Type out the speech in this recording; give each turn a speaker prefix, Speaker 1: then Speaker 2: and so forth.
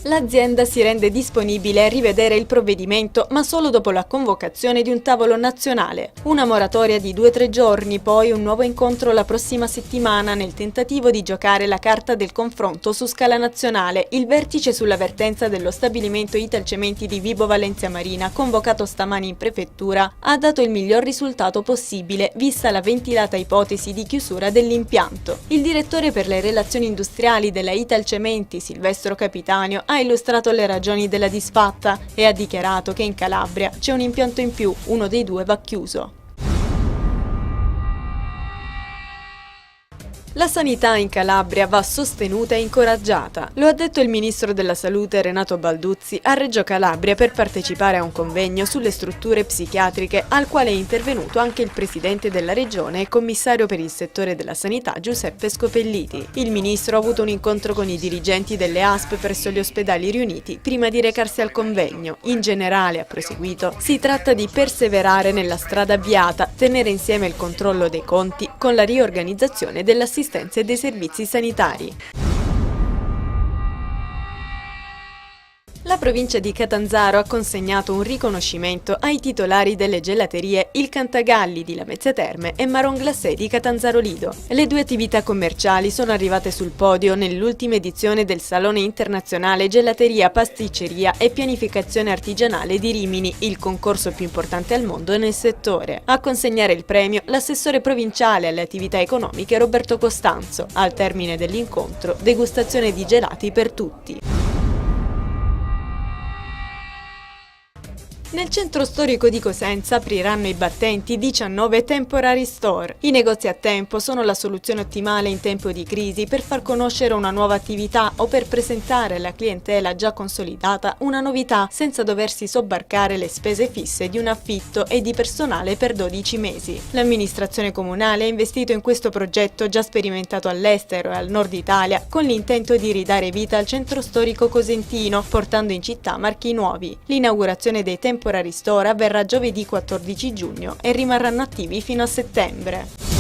Speaker 1: L'azienda si rende disponibile a rivedere il provvedimento, ma solo dopo la convocazione di un tavolo nazionale. Una moratoria di 2-3 giorni, poi un nuovo incontro la prossima settimana nel tentativo di giocare la carta del confronto su scala nazionale. Il vertice sulla vertenza dello stabilimento Italcementi di Vibo Valentia Marina, convocato stamani in prefettura, ha dato il miglior risultato possibile, vista la ventilata ipotesi di chiusura dell'impianto. Il direttore per le relazioni industriali della Italcementi, Silvestro Capitanio, ha illustrato le ragioni della disfatta e ha dichiarato che in Calabria c'è un impianto in più, uno dei due va chiuso. La sanità in Calabria va sostenuta e incoraggiata, lo ha detto il ministro della Salute Renato Balduzzi a Reggio Calabria per partecipare a un convegno sulle strutture psichiatriche al quale è intervenuto anche il presidente della regione e commissario per il settore della sanità Giuseppe Scopelliti. Il ministro ha avuto un incontro con i dirigenti delle ASP presso gli ospedali riuniti prima di recarsi al convegno. In generale, ha proseguito, si tratta di perseverare nella strada avviata, tenere insieme il controllo dei conti con la riorganizzazione dell'assistenza e dei servizi sanitari. La provincia di Catanzaro ha consegnato un riconoscimento ai titolari delle gelaterie Il Cantagalli di Lamezia Terme e Marron Glacé di Catanzaro Lido. Le due attività commerciali sono arrivate sul podio nell'ultima edizione del Salone Internazionale Gelateria, Pasticceria e Pianificazione Artigianale di Rimini, il concorso più importante al mondo nel settore. A consegnare il premio l'assessore provinciale alle attività economiche Roberto Costanzo. Al termine dell'incontro, degustazione di gelati per tutti. Nel centro storico di Cosenza apriranno i battenti 19 temporary store. I negozi a tempo sono la soluzione ottimale in tempo di crisi per far conoscere una nuova attività o per presentare alla clientela già consolidata una novità senza doversi sobbarcare le spese fisse di un affitto e di personale per 12 mesi. L'amministrazione comunale ha investito in questo progetto già sperimentato all'estero e al nord Italia con l'intento di ridare vita al centro storico cosentino, portando in città marchi nuovi. L'inaugurazione dei temporary store avverrà giovedì 14 giugno e rimarranno attivi fino a settembre.